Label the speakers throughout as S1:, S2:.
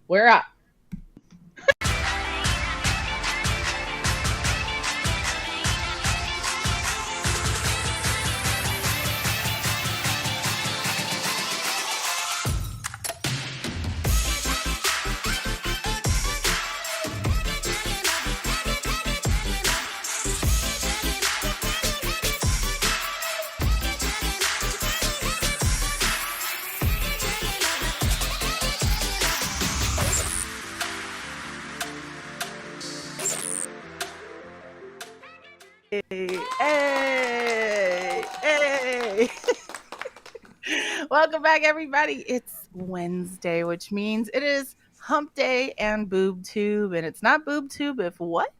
S1: We're up.
S2: Hey. Welcome back, everybody. It's Wednesday, which means it is hump day and boob tube. And it's not boob tube if what?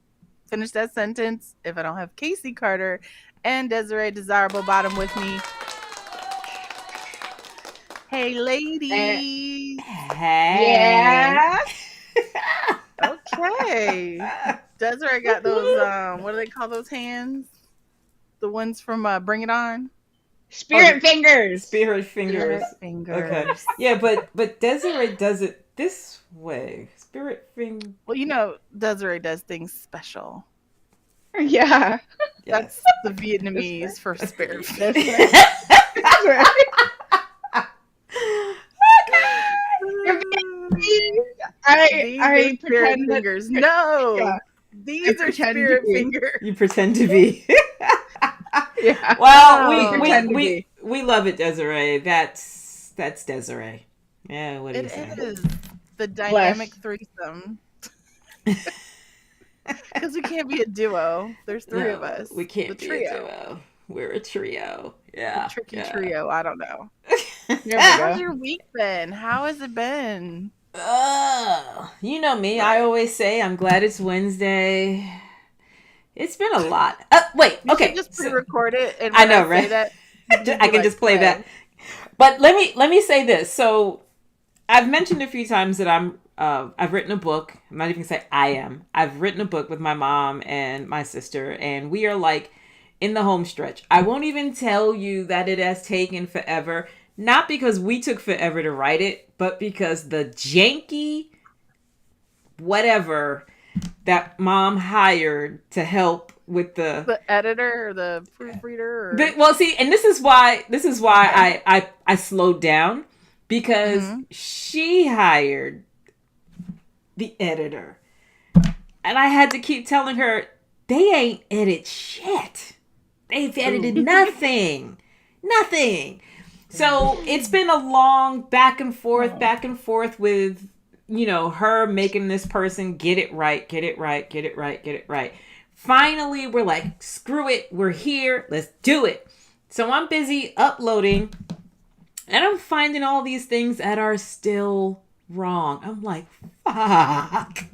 S2: Finish that sentence. If I don't have Casey Carter and Desiree Desirable Bottom with me. Hey, ladies.
S3: Hey.
S1: Yeah.
S2: Okay. Desiree got those, what do they call those hands? The ones from Bring It On?
S1: Spirit fingers.
S3: Spirit fingers. Okay. Yeah, but Desiree does it this way. Spirit finger.
S2: Well, you know, Desiree does things special.
S1: Yeah.
S2: That's the Vietnamese for spirit fingers.
S1: That's right. I pretend
S2: fingers. No.
S1: Yeah.
S2: These are spirit fingers.
S3: You pretend to be.
S1: Yeah.
S3: Well, we love it, Desiree. That's Desiree. Yeah, what do you say?
S2: It is the dynamic threesome. Because we can't be a duo. There's three of us.
S3: We can't be a duo. We're a trio. Yeah.
S2: Tricky trio. I don't know.
S1: How's
S2: How's your week been? How has it been?
S3: You know me. I always say I'm glad it's Wednesday. It's been a lot. Wait, okay.
S2: You just pre-record it, and
S3: I know, right?
S2: That,
S3: I can just play that. But let me say this. So I've mentioned a few times that I've written a book. I'm not even gonna say I am. I've written a book with my mom and my sister, and we are like in the home stretch. I won't even tell you that it has taken forever. Not because we took forever to write it, but because the janky whatever that mom hired to help with the
S2: editor or the proofreader.
S3: Well, see, and this is why I slowed down, because she hired the editor, and I had to keep telling her they ain't edited shit. They've edited nothing. So it's been a long back and forth with, you know, her making this person get it right. Finally, we're like, screw it. We're here. Let's do it. So I'm busy uploading, and I'm finding all these things that are still wrong. I'm like, fuck.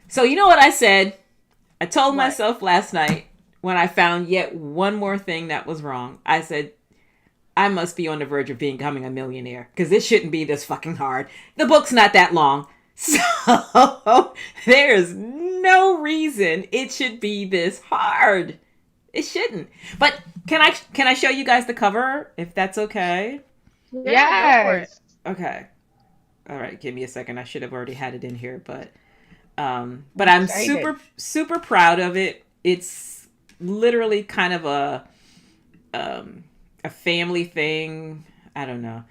S3: So you know what I said? I told myself last night when I found yet one more thing that was wrong. I said, I must be on the verge of becoming a millionaire, because this shouldn't be this fucking hard. The book's not that long. So there's no reason it should be this hard. It shouldn't. But can I show you guys the cover, if that's okay?
S1: Yeah. Go for it.
S3: Okay. All right, give me a second. I should have already had it in here, but I'm super proud of it. It's literally kind of a family thing. I don't know.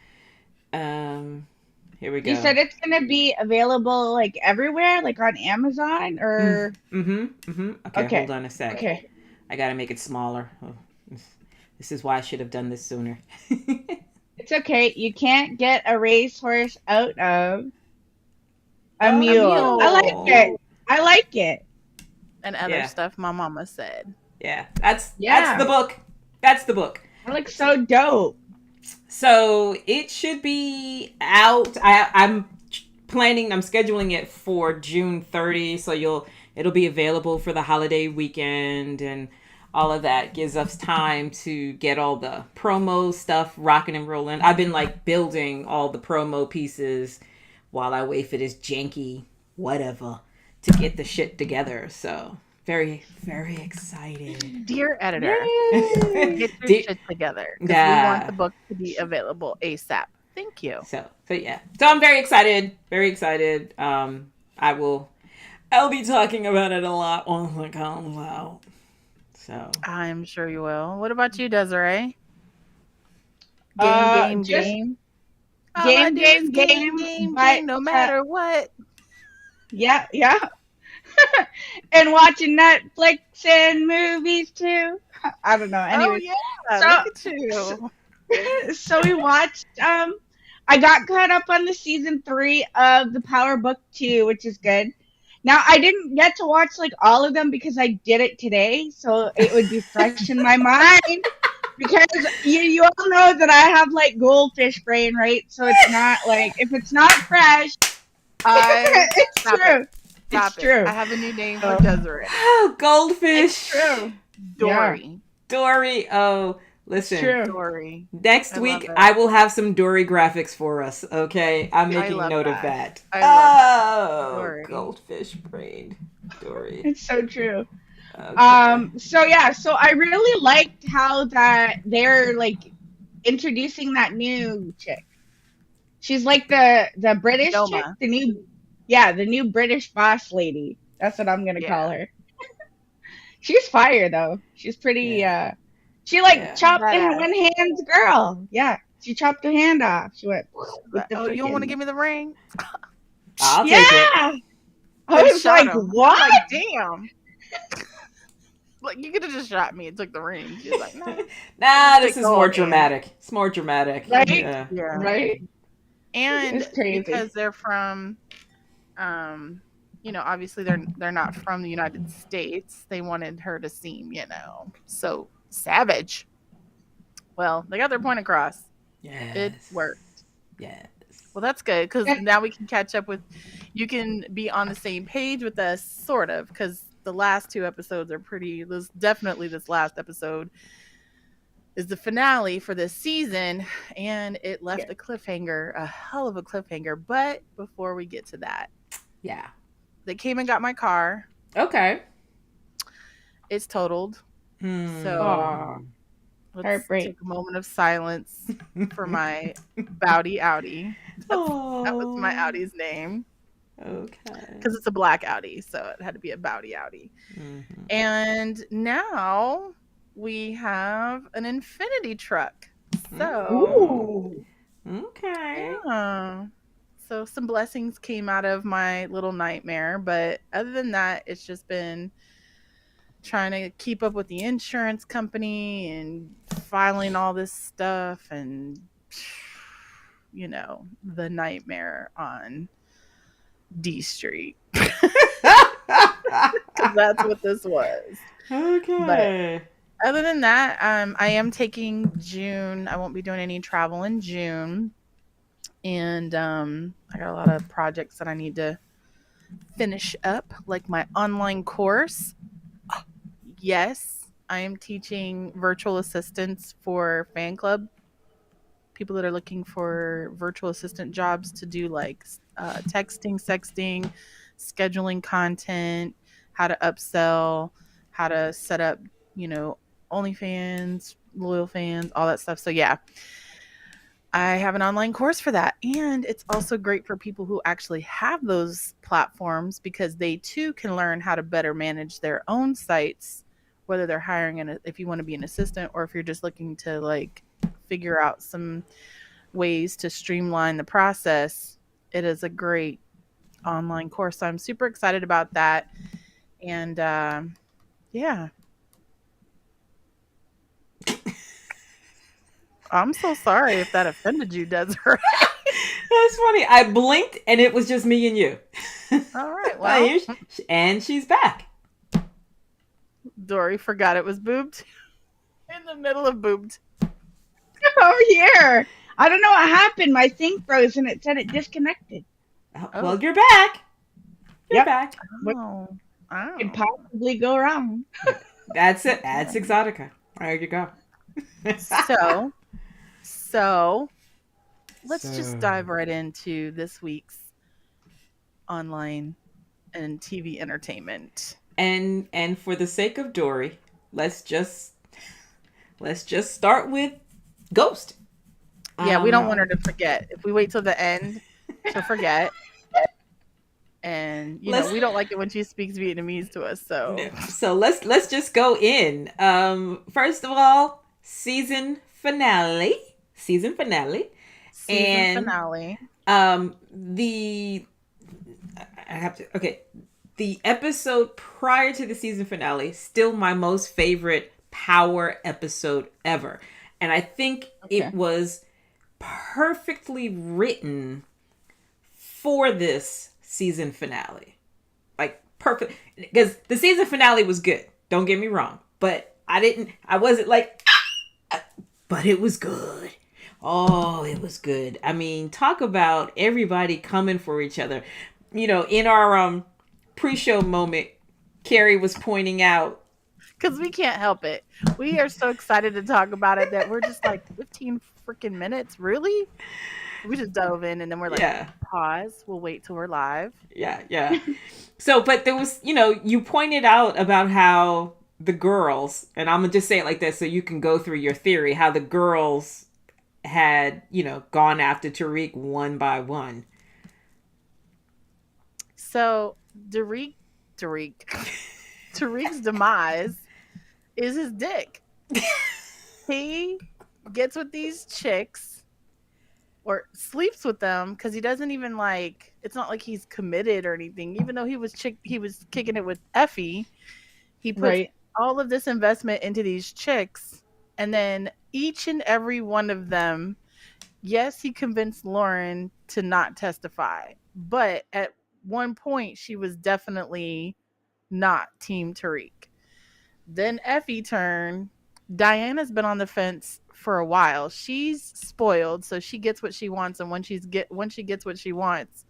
S3: Here we go.
S1: You said it's gonna be available like everywhere, like on Amazon or.
S3: Okay, hold on a sec.
S1: Okay.
S3: I gotta make it smaller. Oh, this is why I should have done this sooner.
S1: It's okay. You can't get a racehorse out of a mule. I like it.
S2: And other stuff my mama said.
S3: Yeah, that's the book. That's the book.
S1: It looks so dope.
S3: So it should be out. I'm scheduling it for June 30. So it'll be available for the holiday weekend, and all of that gives us time to get all the promo stuff rocking and rolling. I've been like building all the promo pieces while I wait for this janky whatever to get the shit together. So very, very excited.
S2: Dear editor, get your shit together. Because we want the book to be available ASAP. Thank you.
S3: So yeah. So I'm very excited. Very excited. I'll be talking about it a lot once it comes out. So
S2: I'm sure you will. What about you, Desiree? Game.
S1: Just
S2: All I do is
S1: game, but
S2: game, no matter what.
S1: yeah, and watching Netflix and movies too. I don't know.
S2: Oh
S1: Anyways,
S2: yeah,
S1: so
S2: look at you.
S1: so we watched. I got caught up on the season 3 of the Power Book 2, which is good. Now I didn't get to watch like all of them because I did it today, so it would be fresh in my mind. Because you all know that I have like goldfish brain, right? So it's not like if it's not fresh, it's true.
S2: Stop
S1: It's
S2: it.
S1: true.
S2: I have a new name for Desiree.
S3: Oh, goldfish.
S1: It's true.
S2: Dory.
S1: Yeah.
S3: Dory. Oh, listen.
S1: It's true.
S2: Dory.
S3: Next week, I will have some Dory graphics for us, okay? I'm making note of that.
S2: I love
S3: Dory. Goldfish brain. Dory.
S1: It's so true.
S3: Okay.
S1: So I really liked how that they're like introducing that new chick. She's like the British chick, the new British boss lady. That's what I'm gonna call her. She's fire though. She's pretty she chopped one hand's girl. Yeah. She chopped her hand off. She went
S2: you don't want to give me the ring?
S3: I'll take it.
S1: I was like, what?
S2: Like, damn. Like, you could have just shot me and took the ring. She's like, no.
S3: Nah, this is more dramatic. It's more dramatic.
S1: Right?
S2: Yeah.
S1: Right.
S2: And because they're from obviously they're not from the United States. They wanted her to seem, so savage. Well, they got their point across.
S3: Yes.
S2: It worked.
S3: Yes.
S2: Well, that's good because now we can catch up with. You can be on the same page with us, sort of, because the last 2 episodes are pretty. Definitely, this last episode is the finale for this season, and it left a hell of a cliffhanger. But before we get to that, they came and got my car.
S3: Okay,
S2: it's totaled. So let's take a moment of silence for my Bowdy Audi. That was my Audi's name.
S3: Okay.
S2: Because it's a black Audi, so it had to be a Bowdy Audi. Mm-hmm. And now we have an Infinity truck. So,
S3: okay.
S2: Yeah. So some blessings came out of my little nightmare, but other than that, it's just been trying to keep up with the insurance company and filing all this stuff and, the nightmare on D Street. Because that's what this was.
S3: Okay.
S2: But other than that, I am taking June. I won't be doing any travel in June. And I got a lot of projects that I need to finish up, like my online course. Yes, I am teaching virtual assistants for fan club. People that are looking for virtual assistant jobs to do like texting, sexting, scheduling content, how to upsell, how to set up, OnlyFans, loyal fans, all that stuff. So yeah, I have an online course for that. And it's also great for people who actually have those platforms because they too can learn how to better manage their own sites, whether they're hiring if you want to be an assistant or if you're just looking to like figure out some ways to streamline the process. It is a great online course. So I'm super excited about that. And yeah. I'm so sorry if that offended you, Desiree.
S3: That's funny. I blinked and it was just me and you.
S2: All right. Well,
S3: and she's back.
S2: Dory forgot it was boobed in the middle of boobed.
S1: Oh, here. I don't know what happened. My thing froze and it said it disconnected.
S3: Well, you're back. You're back.
S2: What
S1: could possibly go wrong?
S3: That's it. EXXXOTICA. There you go.
S2: So let's just dive right into this week's online and TV entertainment.
S3: And for the sake of Dory, let's just start with Ghost.
S2: Yeah, we don't want her to forget. If we wait till the end, she'll forget. And we don't like it when she speaks Vietnamese to us.
S3: So let's just go in. First of all, season finale. The episode prior to the season finale, still my most favorite power episode ever. And I think it was perfectly written for this season finale. Like, perfect. Because the season finale was good. Don't get me wrong. But I wasn't like, but it was good. Oh, it was good. I mean, talk about everybody coming for each other. In our pre-show moment, Kari was pointing out,
S2: because we can't help it. We are so excited to talk about it that we're just like 15 freaking minutes. Really? We just dove in and then we're like, pause. We'll wait till we're live.
S3: Yeah. So, but there was, you pointed out about how the girls, and I'm going to just say it like this so you can go through your theory, how the girls had, gone after Tariq one by one.
S2: So, Tariq's demise is his dick. He gets with these chicks or sleeps with them because he doesn't even it's not like he's committed or anything. Even though he was kicking it with Effie, he puts all of this investment into these chicks, and then each and every one of them, yes, he convinced Lauren to not testify, but at one point she was definitely not Team Tariq. Then Effie turned. Diana's been on the fence for a while. She's spoiled, so she gets what she wants, and when she gets what she wants,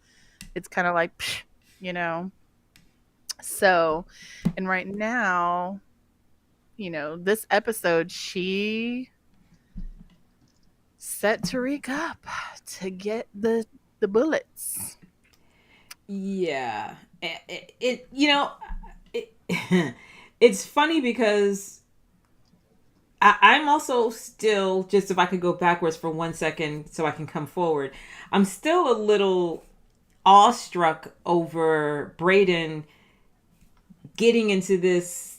S2: it's kind of like, So, and right now, this episode, she set Tariq up to get the bullets.
S3: Yeah, it's funny because I'm also still, just if I could go backwards for 1 second so I can come forward, I'm still a little awestruck over Brayden getting into this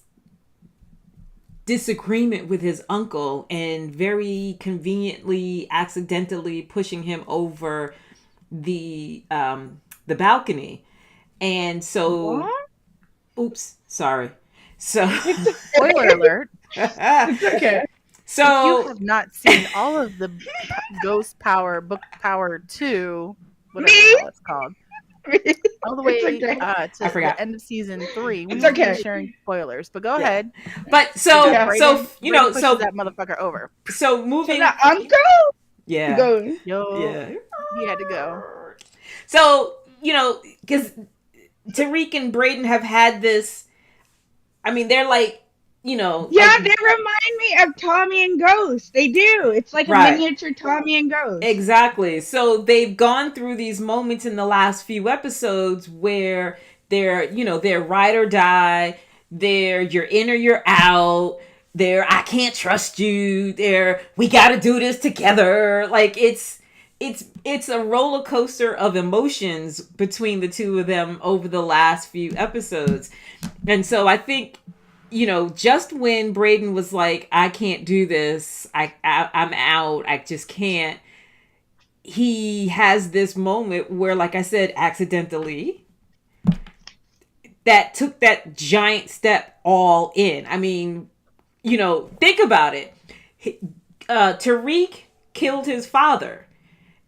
S3: disagreement with his uncle and very conveniently, accidentally pushing him over the balcony. And so, oops, sorry. So,
S2: spoiler alert.
S1: It's okay.
S3: So,
S2: if you have not seen all of the Ghost Power, Book Power 2, whatever the hell it's called, all the way to the end of season 3, we will be sharing spoilers. But go ahead.
S3: But so
S2: Brayden pushes that motherfucker over.
S3: So moving.
S1: So the uncle.
S3: Yeah.
S2: He had to go.
S3: So because Tariq and Brayden have had this. I mean, they're like.
S1: They remind me of Tommy and Ghost. They do. It's like a miniature Tommy and Ghost.
S3: Exactly. So they've gone through these moments in the last few episodes where they're ride or die. They're you're in or you're out. They're I can't trust you. They're we got to do this together. Like it's a roller coaster of emotions between the two of them over the last few episodes. And so I think just when Brayden was like, I can't do this, I'm out, I just can't, he has this moment where, like I said, accidentally, that took that giant step all in. I mean, think about it. Tariq killed his father,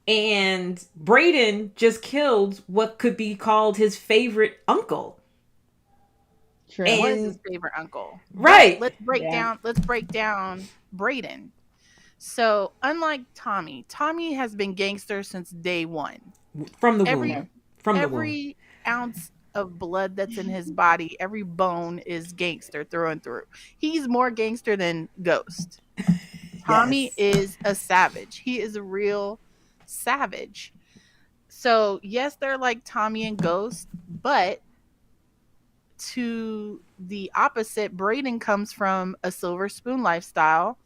S3: and Brayden just killed what could be called his favorite uncle.
S2: True. What is his favorite uncle?
S3: Right.
S2: Let's break down Brayden. So, unlike Tommy has been gangster since day one.
S3: From the womb.
S2: Every ounce of blood that's in his body, every bone is gangster through and through. He's more gangster than Ghost. Tommy is a savage. He is a real savage. So, yes, they're like Tommy and Ghost, but to the opposite, Brayden comes from a silver spoon lifestyle.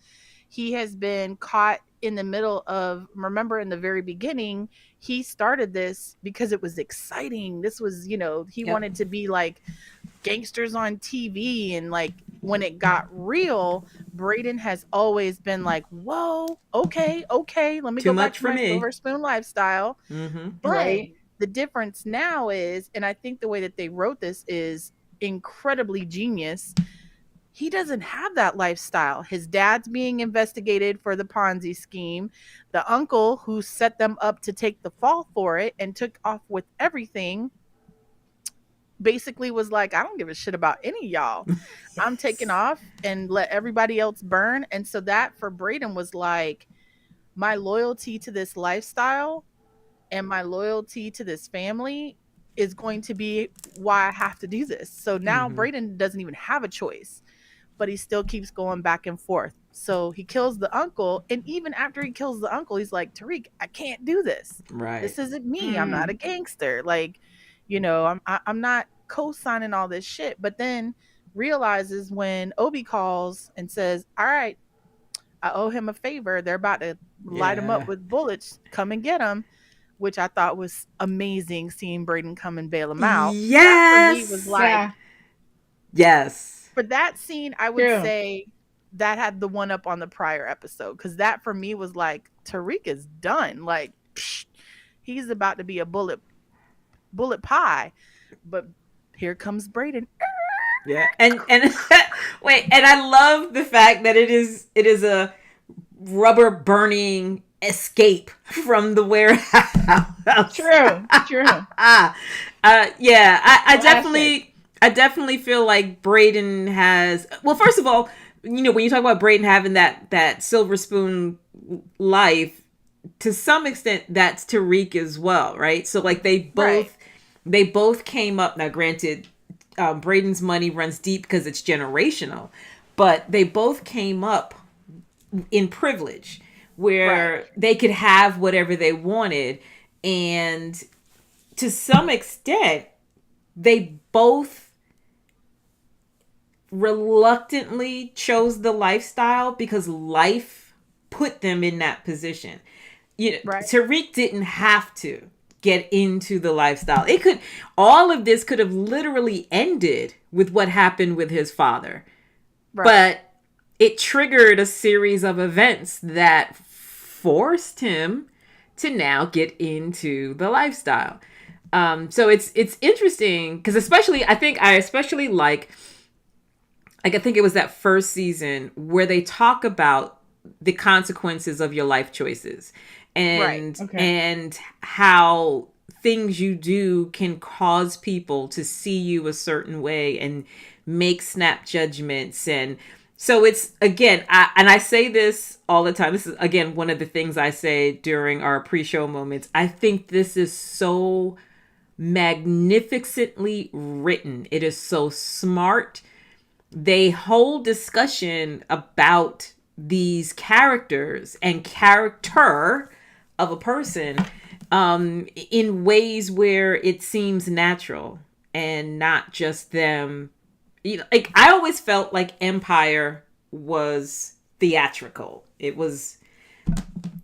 S2: He has been caught in the middle of, remember in the very beginning, he started this because it was exciting. This was, he
S3: Yep.
S2: wanted to be like gangsters on TV. And like when it got real, Braden has always been like, whoa, okay, let me
S3: Too
S2: go back
S3: much
S2: to
S3: for
S2: my
S3: me.
S2: silver spoon lifestyle.
S3: Mm-hmm.
S2: But
S1: Right.
S2: the difference now is, and I think the way that they wrote this is incredibly genius. He doesn't have that lifestyle. His dad's being investigated for the Ponzi scheme. The uncle who set them up to take the fall for it and took off with everything basically was like, I don't give a shit about any of y'all. I'm taking
S3: Yes.
S2: off and let everybody else burn. And so that for Braden was like, my loyalty to this lifestyle and my loyalty to this family is going to be why I have to do this. So now
S3: Mm-hmm.
S2: Braden doesn't even have a choice, but he still keeps going back and forth. So he kills the uncle. And even after he kills the uncle, he's like, Tariq, I can't do this.
S3: Right.
S2: This isn't me. I'm not a
S1: Mm.
S2: gangster. Like, I'm not co-signing all this shit. But then realizes when Obi calls and says, all right, I owe him a favor. They're about to light him up
S3: Yeah.
S2: with bullets. Come and get him, which I thought was amazing seeing Braden come and bail him out. That for me was
S3: Yes.
S2: like,
S1: Yeah.
S3: Yes.
S2: for that scene, I would
S1: True.
S2: say that had the one up on the prior episode, because that for me was like, Tariq is done. Like, psh, he's about to be a bullet pie. But here comes Braden.
S3: Yeah. And wait, and I love the fact that it is a rubber burning escape from the warehouse.
S1: True. True.
S3: Yeah,
S1: Classic.
S3: I definitely feel like Braden has. Well, first of all, when you talk about Braden having that silver spoon life, to some extent, that's Tariq as well, right? So like
S2: Right.
S3: they both came up. Now, granted, Braden's money runs deep because it's generational, but they both came up in privilege where
S2: Right.
S3: they could have whatever they wanted, and to some extent they both reluctantly chose the lifestyle because life put them in that position.
S2: Right.
S3: Tariq didn't have to get into the lifestyle. All of this could have literally ended with what happened with his father.
S2: Right.
S3: But it triggered a series of events that forced him to now get into the lifestyle. So it's interesting because I especially like I think it was that first season where they talk about the consequences of your life choices and
S1: Okay.
S3: and how things you do can cause people to see you a certain way and make snap judgments. And so it's, again, I say this all the time. This is, again, one of the things I say during our pre-show moments. I think this is so magnificently written. It is so smart. They hold discussion about these characters and character of a person in ways where it seems natural and not just them. Like, I always felt like Empire was theatrical. It was,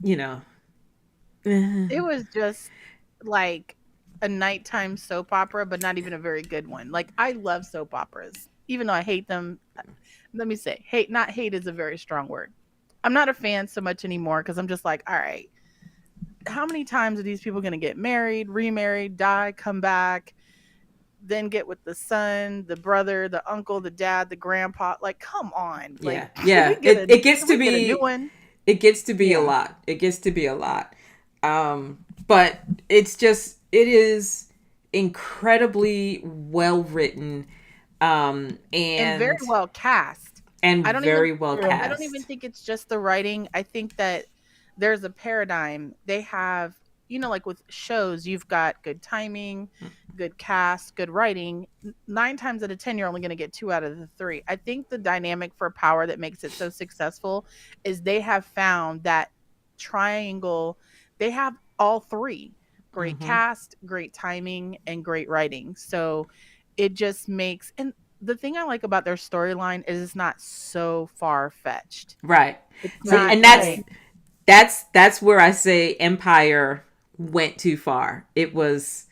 S2: It was just like a nighttime soap opera, but not even a very good one. Like, I love soap operas, even though I hate them. Let me say, not hate is a very strong word. I'm not a fan so much anymore because I'm just like, all right, how many times are these people going to get married, remarried, die, come back, then get with the son, the brother, the uncle, the dad, the grandpa? Like, come on.
S3: yeah,
S2: Like, can
S3: yeah.
S2: we get a new
S3: Be
S2: one?
S3: it gets to be a
S1: Yeah.
S3: lot. It gets to be a lot. But it is incredibly well written,
S2: And very well cast.
S3: and
S2: I don't
S3: very
S2: even
S3: well
S1: True.
S2: I don't even
S3: cast.
S2: think it's just the writing. I think that there's a paradigm. They have, like with shows, you've got good timing, good cast, good writing. 9 times out of 10, you're only going to get 2 out of the 3. I think the dynamic for Power that makes it so successful is they have found that triangle. They have all 3. Great
S3: Mhm.
S2: cast, great timing, and great writing. So it just makes, and the thing I like about their storyline is it's not so far fetched.
S3: Right.
S2: It's
S3: See,
S2: not
S1: Right.
S3: and
S2: like,
S1: Right.
S3: that's where I say Empire went too far. It was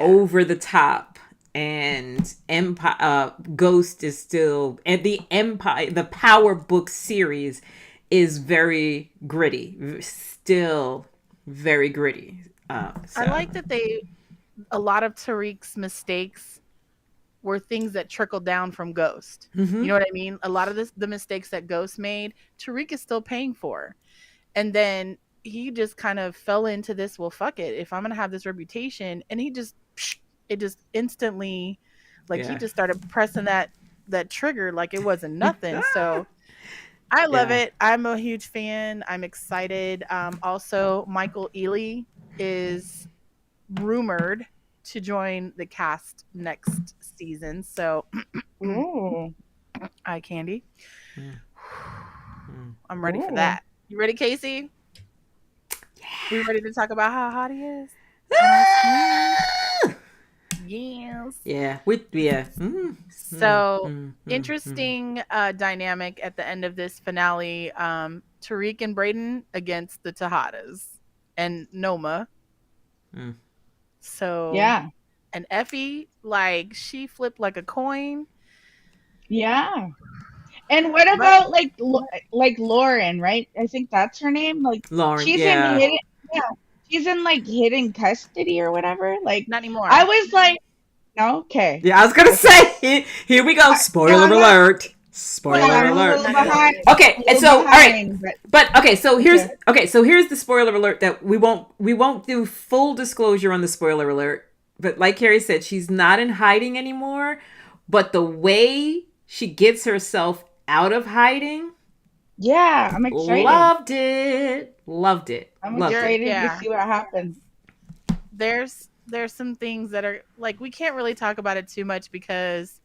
S3: over the top, and Empire Ghost is still, and the Power Book series is very gritty, still very gritty.
S2: I like that a lot of Tariq's mistakes were things that trickled down from Ghost.
S3: Mm-hmm.
S2: You know what I mean? A lot of the mistakes that Ghost made, Tariq is still paying for. And then he just kind of fell into this, well, fuck it. If I'm going to have this reputation, and it just instantly, like, he just started pressing that trigger like it wasn't nothing. So I love it. I'm a huge fan. I'm excited. Also, Michael Ealy is rumored to join the cast next season. So, eye candy. I'm ready for that. You ready, Casey? Yeah. We ready to talk about how hot he is? Yes.
S3: Yeah.
S2: So, interesting dynamic at the end of this finale. Tariq and Brayden against the Tejadas and Noma. So,
S1: yeah.
S2: And Effie, like, she flipped like a coin.
S1: Yeah. And what about like Lauren, right? I think that's her name. Like
S3: Lauren,
S1: she's in hidden, she's in like hidden custody or whatever. Like
S2: not anymore.
S1: I was like, no, okay.
S3: Yeah, I was gonna say here we go. Spoiler alert. Spoiler alert. Okay, and so all right, but okay, so here's the spoiler alert that we won't do full disclosure on the spoiler alert. But like Kari said, she's not in hiding anymore. But the way she gets herself out of hiding,
S1: yeah, I'm excited.
S3: Loved it.
S1: I'm excited to see what happens.
S2: There's some things that are like, we can't really talk about it too much because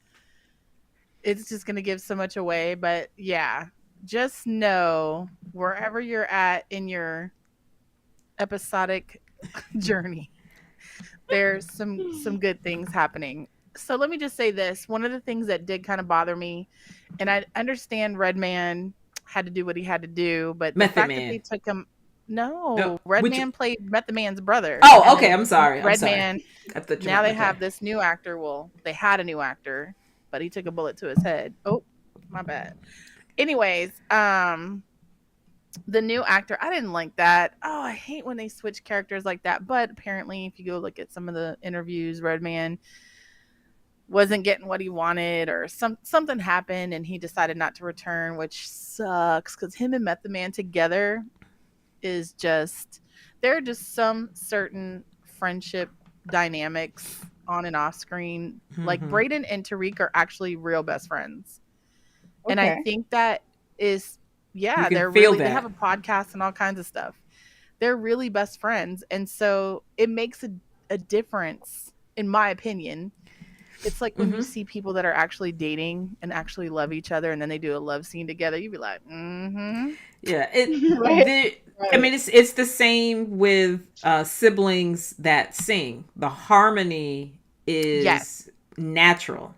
S2: it's just going to give so much away. But yeah, just know wherever you're at in your episodic journey, there's some good things happening. So let me just say this. One of the things that did kind of bother me, and I understand Redman had to do what he had to do, but the fact that they took him... No, Redman played Method Man's brother.
S3: Oh, okay. I'm sorry.
S2: Redman. Now they have this new actor. Well, they had a new actor, but he took a bullet to his head. Oh, my bad. Anyways, the new actor, I didn't like that. Oh, I hate when they switch characters like that. But apparently, if you go look at some of the interviews, Redman wasn't getting what he wanted, or something happened and he decided not to return, which sucks because him and Method Man together is just, there are just some certain friendship dynamics on and off screen. Like Brayden and Tariq are actually real best friends. Okay. And I think that is, they're really, they have a podcast and all kinds of stuff. They're really best friends. And so it makes a difference, in my opinion. It's like when you see people that are actually dating and actually love each other, and then they do a love scene together, you'd be like,
S3: yeah. I mean, it's the same with siblings that sing. The harmony is natural,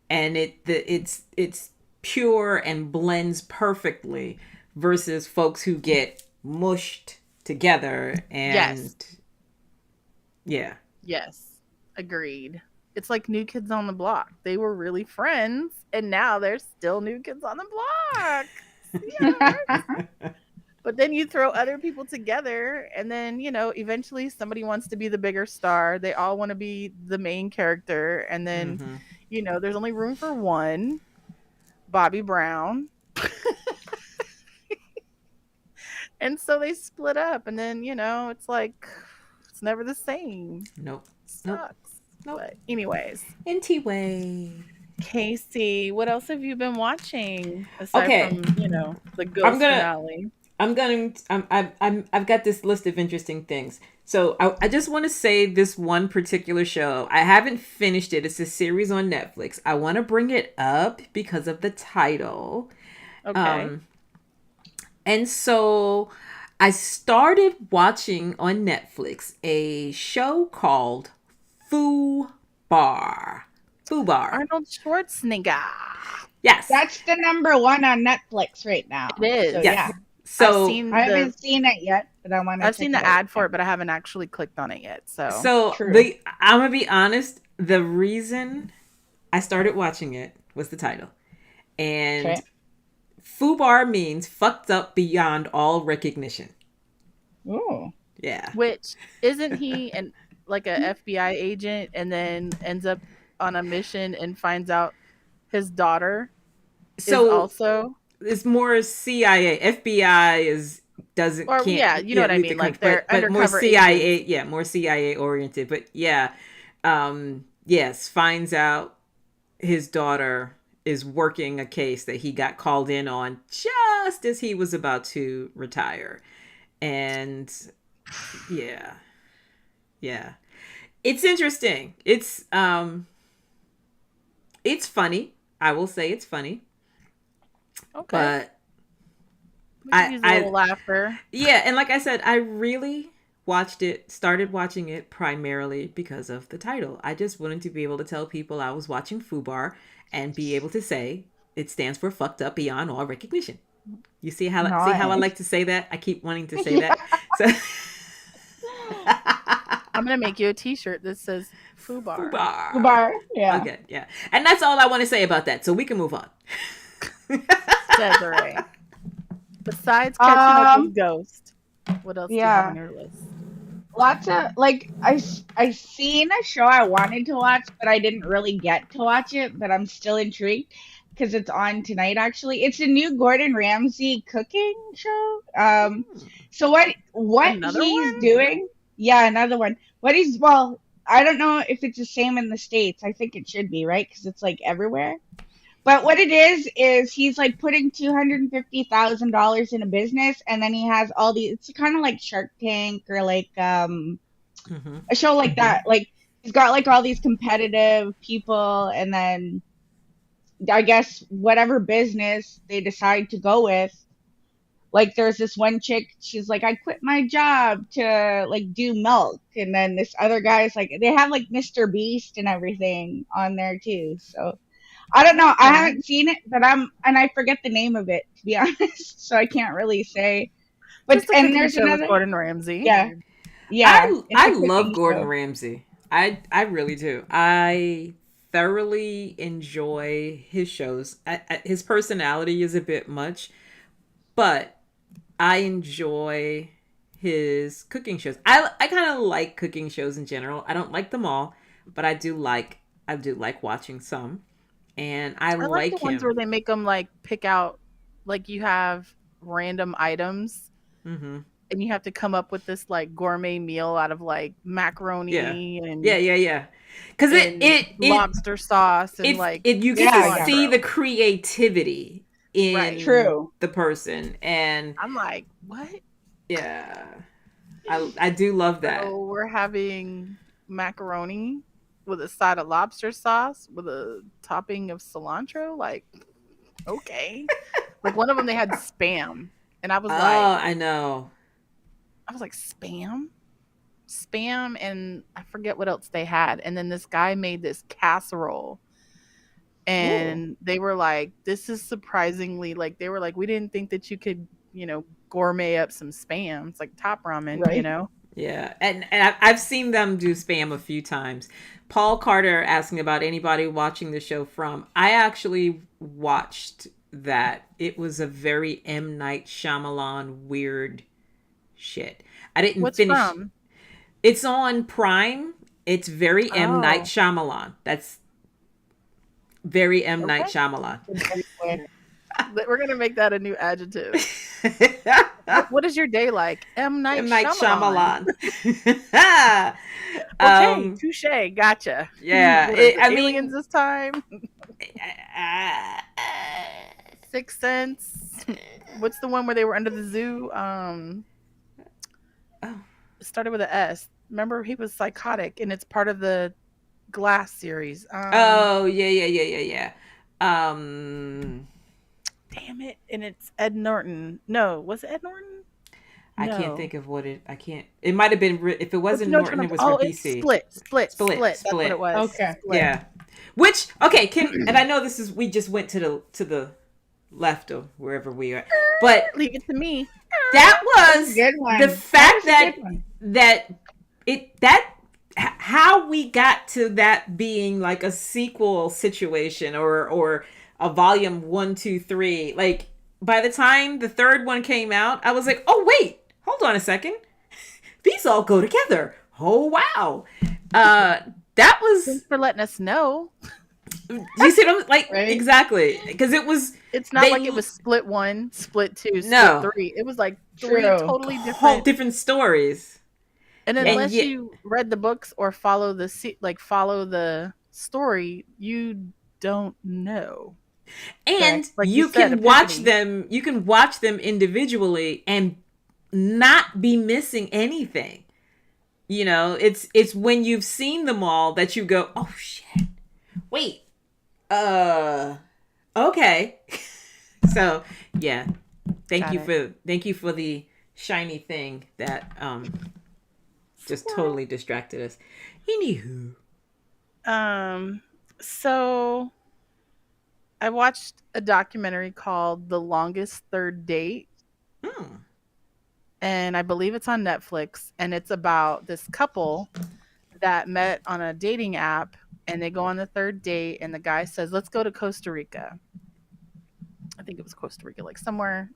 S3: and it's pure and blends perfectly. Versus folks who get mushed together and
S2: yes, agreed. It's like New Kids on the Block. They were really friends, and now they're still New Kids on the Block. Yeah. But then you throw other people together, and then, eventually somebody wants to be the bigger star. They all want to be the main character, and then, there's only room for one, Bobby Brown. And so they split up, and then, it's like, it's never the same.
S3: Nope.
S2: Sucks. Nope. But anyways.
S3: Anyway.
S2: Casey, what else have you been watching aside from, the Ghost finale?
S3: I've got this list of interesting things. So I just want to say this one particular show. I haven't finished it. It's a series on Netflix. I want to bring it up because of the title.
S2: Okay.
S3: And so I started watching on Netflix a show called Foo Bar.
S2: Arnold Schwarzenegger.
S3: Yes.
S1: That's the number one on Netflix right now.
S2: It is.
S1: So,
S3: yes. So
S1: I haven't seen it yet, but I want to.
S2: I've seen the ad for it, but I haven't actually clicked on it yet. So
S1: True.
S3: I'm gonna be honest. The reason I started watching it was the title, and FUBAR means fucked up beyond all recognition.
S1: Ooh.
S3: Yeah.
S2: Which isn't he like a FBI agent, and then ends up on a mission and finds out his daughter is also.
S3: It's more CIA. FBI doesn't
S2: Or
S3: can't
S2: yeah, you know what I mean. Like they're
S3: but more
S2: undercover
S3: CIA.
S2: agents.
S3: Yeah, more CIA oriented. But yeah, yes, finds out his daughter is working a case that he got called in on just as he was about to retire, and yeah, it's interesting. It's funny. I will say it's funny.
S2: Okay.
S3: But
S2: I use a little laughter.
S3: Yeah, and like I said, I really started watching it primarily because of the title. I just wanted to be able to tell people I was watching FUBAR and be able to say it stands for fucked up beyond all recognition. You see how I like to say that? I keep wanting to say that. So
S2: I'm gonna make you a T-shirt that says FUBAR.
S1: FUBAR. Yeah.
S3: Okay. Yeah. And that's all I want to say about that. So we can move on.
S2: Desiree. Besides catching up with Ghost, what else do you have on your list?
S1: Lots of I seen a show I wanted to watch, but I didn't really get to watch it. But I'm still intrigued because it's on tonight. Actually, it's a new Gordon Ramsay cooking show. So what
S2: Another
S1: he's
S2: one?
S1: doing? Yeah, another one. I don't know if it's the same in the States. I think it should be, right? Because it's like everywhere. But what it is he's like putting $250,000 in a business, and then he has all these. It's kind of like Shark Tank or like a show like that. Like he's got like all these competitive people, and then I guess whatever business they decide to go with. Like there's this one chick, she's like, I quit my job to like do milk, and then this other guy's like, they have like Mr. Beast and everything on there too. So. I don't know. I haven't seen it, but I forget the name of it, to be honest. So I can't really say. But and there's another
S2: Gordon Ramsay.
S1: Yeah.
S3: I love Gordon Ramsay. I really do. I thoroughly enjoy his shows. His personality is a bit much, but I enjoy his cooking shows. I kind of like cooking shows in general. I don't like them all, but I do like watching some. And I like
S2: the ones where they make them like pick out, like you have random items, and you have to come up with this like gourmet meal out of like macaroni and
S3: because it
S2: lobster sauce and
S3: you get to see the creativity in the person, and
S2: I'm like, what?
S3: Yeah, I do love that.
S2: So we're having macaroni with a side of lobster sauce with a topping of cilantro. Like, okay. Like one of them, they had Spam. And I was like,
S3: oh, I know.
S2: I was like, Spam? And I forget what else they had. And then this guy made this casserole. And they were like, this is surprisingly, like, they were like, we didn't think that you could, gourmet up some Spam. It's like top ramen,
S3: right. Yeah, and I've seen them do Spam a few times. Paul Carter asking about anybody watching the show from. I actually watched that. It was a very M. Night Shyamalan weird shit. I didn't finish. What's from? It's on Prime. It's very M. Night Shyamalan. That's very M. Night Shyamalan.
S2: We're going to make that a new adjective. What is your day like? M. Night Shyamalan. Okay, touche. Gotcha.
S3: Yeah.
S2: Aliens this time? Sixth Sense. What's the one where they were under the zoo? It started with an S. Remember, he was psychotic, and it's part of the Glass series.
S3: Yeah.
S2: Damn it. And it's Ed Norton. No, was it Ed Norton?
S3: I can't think of what it. I can't. It might have been. If it wasn't Norton, it was for DC.
S2: Split. That's what it was.
S1: Okay.
S3: Split. Yeah. Which and I know this is. We just went to the left or wherever we are. But
S2: Leave it to me.
S3: that was
S1: Good one.
S3: the fact
S1: That was a good one.
S3: that how we got to that being like a sequel situation or a volume 1, 2, 3. Like by the time the third one came out, I was like, oh wait, hold on a second, these all go together. Oh wow, that was.
S2: Thanks for letting us know.
S3: You see what I'm like?
S1: Right?
S3: Exactly, because it was.
S2: It's not like it was split 1, split 2,
S3: No.
S2: split 3. It was like 3
S1: True.
S2: totally
S3: whole different stories.
S2: And unless you read the books or follow the story, you don't know.
S3: And
S2: okay. Like
S3: you
S2: said,
S3: can watch them. You can watch them individually and not be missing anything. You know, it's when you've seen them all that you go, oh shit, wait, okay. So yeah, thank you for the shiny thing that just totally distracted us. Anywho,
S2: so I watched a documentary called The Longest Third Date. And I believe it's on Netflix, and it's about this couple that met on a dating app, and they go on the third date, and the guy says, let's go to Costa Rica. I think it was Costa Rica, like somewhere,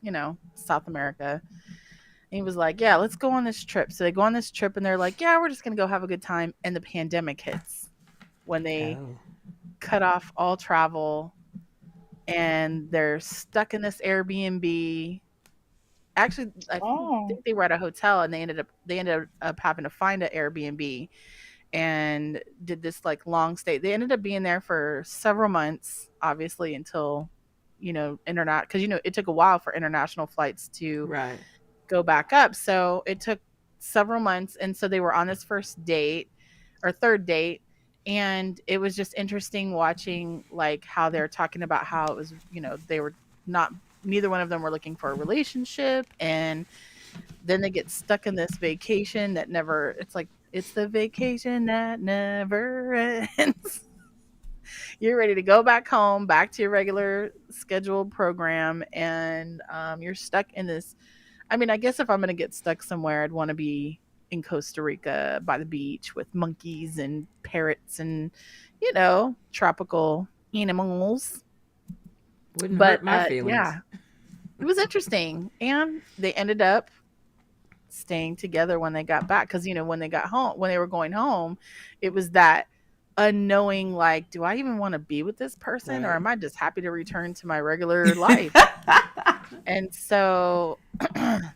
S2: South America. And he was like, yeah, let's go on this trip. So they go on this trip, and they're like, yeah, we're just going to go have a good time. And the pandemic hits when they cut off all travel, and they're stuck in this Airbnb. Actually, I think they were at a hotel, and they ended up having to find an Airbnb and did this like long stay. They ended up being there for several months, obviously, until internet, because it took a while for international flights to go back up. So it took several months, and so they were on this first date or third date, and it was just interesting watching like how they're talking about how it was. They were not. Neither one of them were looking for a relationship, and then they get stuck in this vacation that never. It's the vacation that never ends. You're ready to go back home, back to your regular scheduled program, and you're stuck in this. I mean, I guess if I'm going to get stuck somewhere, I'd want to be in Costa Rica by the beach with monkeys and parrots and, tropical animals.
S3: Wouldn't hurt my feelings.
S2: Yeah, it was interesting. And they ended up staying together when they got back. Because, when they got home, when they were going home, it was that unknowing, like, do I even want to be with this person, or am I just happy to return to my regular life? And so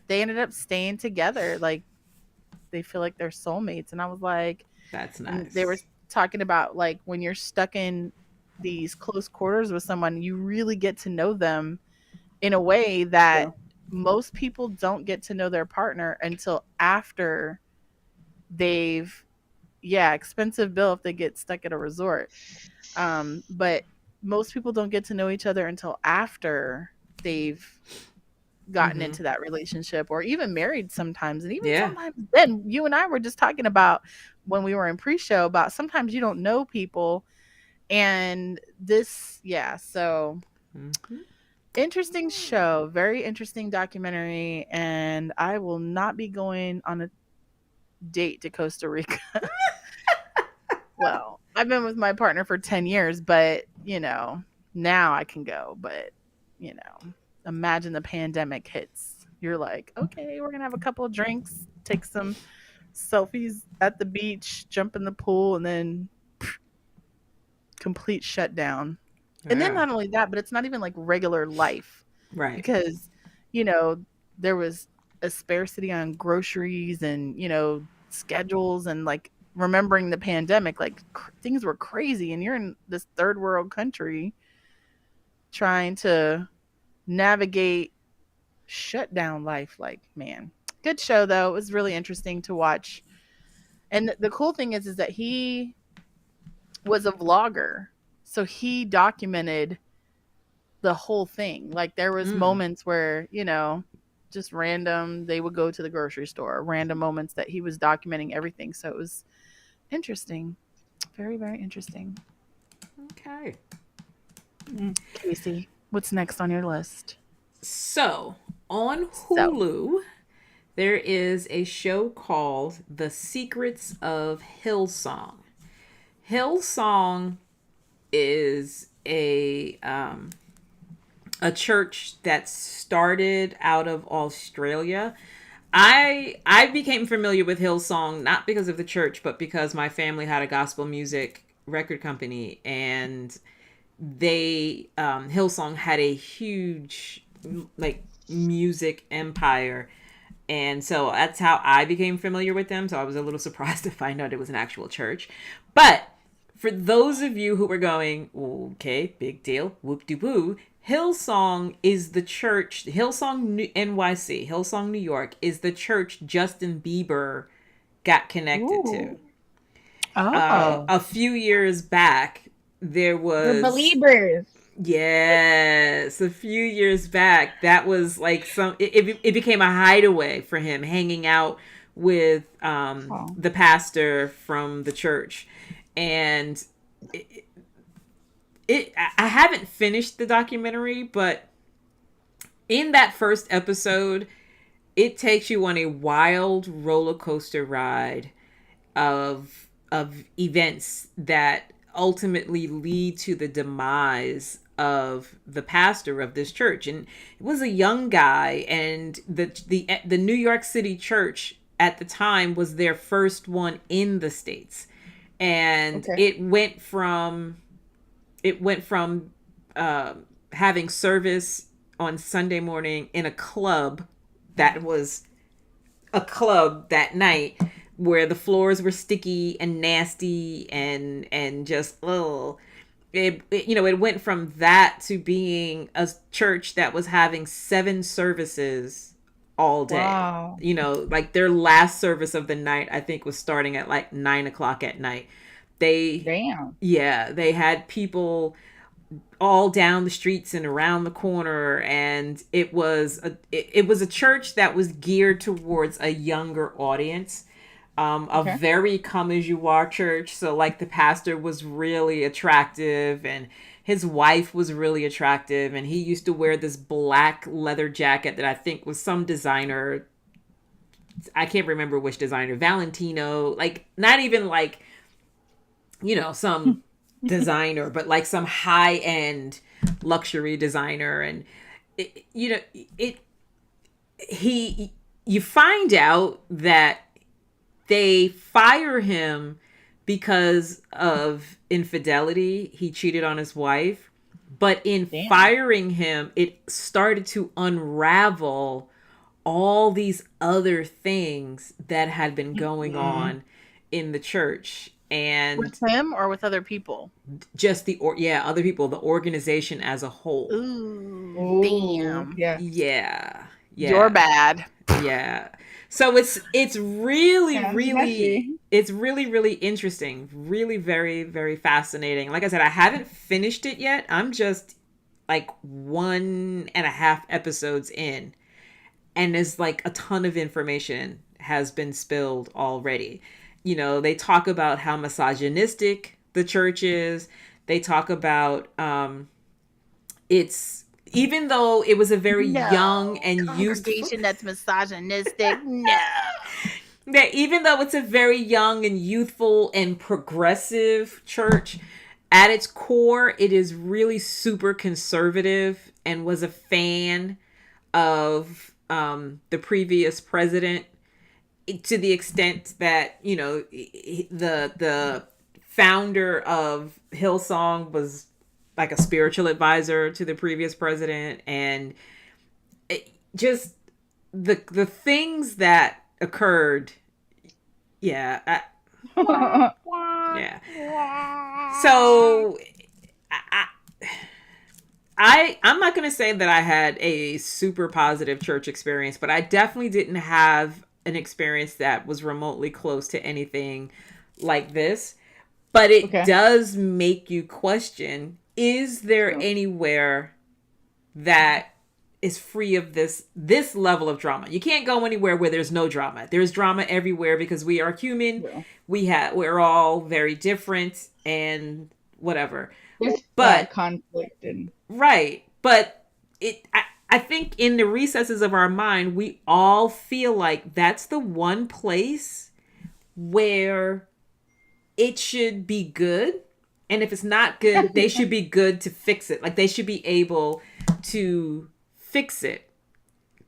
S2: they ended up staying together. Like, they feel like they're soulmates. And I was like,
S3: that's nice.
S2: They were talking about like when you're stuck in these close quarters with someone, you really get to know them in a way that most people don't get to know their partner until after they've expensive bill if they get stuck at a resort, but most people don't get to know each other until after they've gotten into that relationship or even married sometimes. And even sometimes then, you and I were just talking about when we were in pre-show about sometimes you don't know people. And this, so interesting show, very interesting documentary, and I will not be going on a date to Costa Rica. Well, I've been with my partner for 10 years, but, now I can go. But, imagine the pandemic hits. You're like, okay, we're going to have a couple of drinks, take some selfies at the beach, jump in the pool, and then complete shutdown. And then not only that, but it's not even like regular life.
S3: Right.
S2: Because, there was a scarcity on groceries and, schedules and like remembering the pandemic, like things were crazy. And you're in this third world country trying to navigate shutdown life. Like, man, good show though. It was really interesting to watch. And the cool thing is that he was a vlogger, so he documented the whole thing. Like there was moments where just random, they would go to the grocery store, random moments that he was documenting everything. So it was interesting, very, very interesting.
S3: Okay.
S2: Casey, What's next on your list?
S3: So, on Hulu, there is a show called The Secrets of Hillsong. Hillsong is a church that started out of Australia. I became familiar with Hillsong not because of the church, but because my family had a gospel music record company, and they Hillsong had a huge like music empire, and so that's how I became familiar with them. So I was a little surprised to find out it was an actual church. But for those of you who were going, okay, big deal, whoop-de-woo, Hillsong is the church, Hillsong NYC, Hillsong New York, is the church Justin Bieber got connected to. A few years back, there was...
S1: The Beliebers.
S3: Yes, a few years back, that was like it became a hideaway for him, hanging out with the pastor from the church. And I haven't finished the documentary, but in that first episode, it takes you on a wild roller coaster ride of events that ultimately lead to the demise of the pastor of this church. And it was a young guy, and the New York City church at the time was their first one in the States. And it went from having service on Sunday morning in a club that was a club that night, where the floors were sticky and nasty and just it went from that to being a church that was having 7 services all day.
S1: Wow.
S3: Like their last service of the night, I think, was starting at like 9:00 at night. They had people all down the streets and around the corner, and it was a church that was geared towards a younger audience. A very come as you are church. So like the pastor was really attractive, and his wife was really attractive, and he used to wear this black leather jacket that I think was some designer. I can't remember which designer, Valentino, like not even like, some designer, but like some high end luxury designer. And you find out that they fire him because of infidelity. He cheated on his wife. But in firing him, it started to unravel all these other things that had been going on in the church. And
S2: with him or with other people?
S3: Just other people, the organization as a whole.
S2: Ooh, damn.
S3: Yeah.
S2: You're bad.
S3: Yeah. So it's really really interesting. Really very, very fascinating. Like I said, I haven't finished it yet. I'm just like 1.5 episodes in. And there's like a ton of information has been spilled already. They talk about how misogynistic the church is. They talk about even though it was a very young and
S2: congregation that's misogynistic, no.
S3: That even though it's a very young and youthful and progressive church, at its core, it is really super conservative and was a fan of the previous president, to the extent that, the founder of Hillsong was like a spiritual advisor to the previous president. And just the things that occurred. Yeah. Yeah. So I'm not going to say that I had a super positive church experience, but I definitely didn't have an experience that was remotely close to anything like this. But it does make you question, is there anywhere that is free of this level of drama? You can't go anywhere where there's no drama. There's drama everywhere because we are human. Yeah. We're all very different and whatever.
S1: There's conflict and
S3: right. But I think in the recesses of our mind, we all feel like that's the one place where it should be good. And if it's not good, they should be good to fix it. Like they should be able to fix it